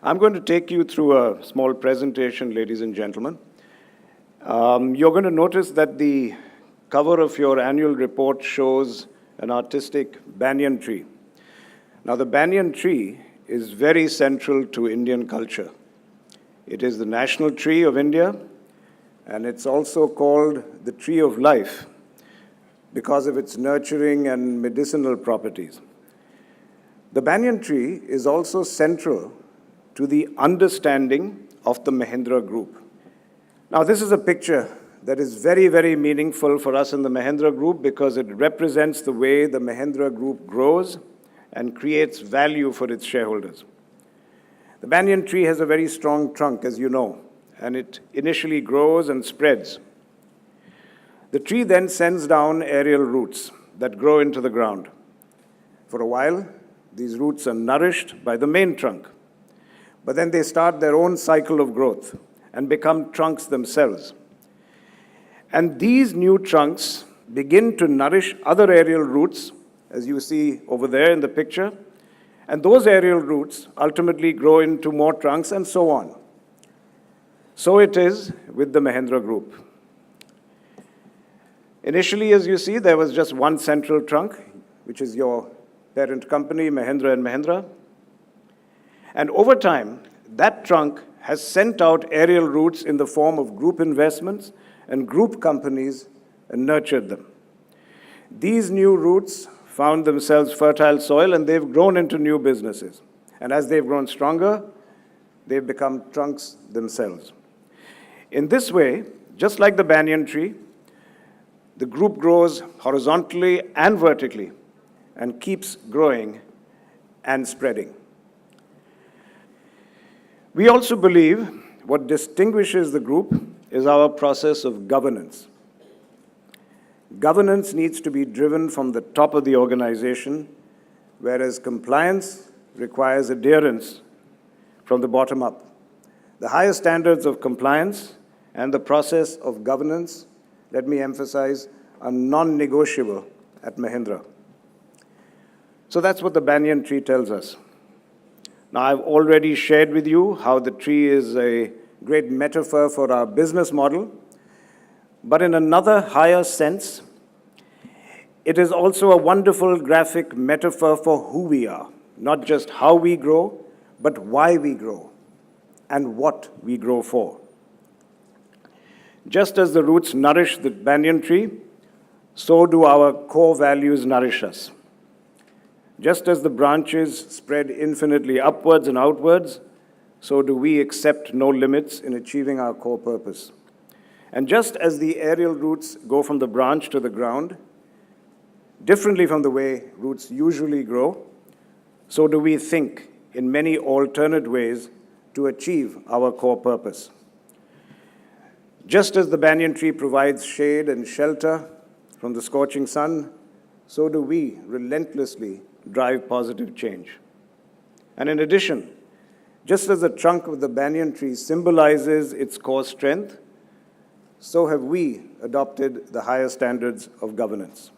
I'm going to take you through a small presentation, ladies and gentlemen. You're going to notice that the cover of your annual report shows an artistic banyan tree. Now, the banyan tree is very central to Indian culture. It is the national tree of India, and it's also called the tree of life because of its nurturing and medicinal properties. The banyan tree is also central to the understanding of the Mahindra Group. Now, this is a picture that is very, very meaningful for us in the Mahindra Group because it represents the way the Mahindra Group grows and creates value for its shareholders. The banyan tree has a very strong trunk, as you know, and it initially grows and spreads. The tree then sends down aerial roots that grow into the ground. For a while, these roots are nourished by the main trunk, but then they start their own cycle of growth and become trunks themselves. And these new trunks begin to nourish other aerial roots, as you see over there in the picture, and those aerial roots ultimately grow into more trunks and so on. So it is with the Mahindra Group. Initially, as you see, there was just one central trunk, which is your parent company, Mahindra & Mahindra. And over time, that trunk has sent out aerial roots in the form of group investments and group companies and nurtured them. These new roots found themselves fertile soil and they've grown into new businesses. And as they've grown stronger, they've become trunks themselves. In this way, just like the banyan tree, the group grows horizontally and vertically and keeps growing and spreading. We also believe what distinguishes the group is our process of governance. Governance needs to be driven from the top of the organization, whereas compliance requires adherence from the bottom up. The higher standards of compliance and the process of governance, let me emphasize, are non-negotiable at Mahindra. So that's what the banyan tree tells us. Now, I've already shared with you how the tree is a great metaphor for our business model, but in another higher sense, it is also a wonderful graphic metaphor for who we are, not just how we grow, but why we grow and what we grow for. Just as the roots nourish the banyan tree, so do our core values nourish us. Just as the branches spread infinitely upwards and outwards, so do we accept no limits in achieving our core purpose. And just as the aerial roots go from the branch to the ground, differently from the way roots usually grow, so do we think in many alternate ways to achieve our core purpose. Just as the banyan tree provides shade and shelter from the scorching sun, so do we relentlessly drive positive change. And in addition, just as the trunk of the banyan tree symbolizes its core strength, so have we adopted the higher standards of governance.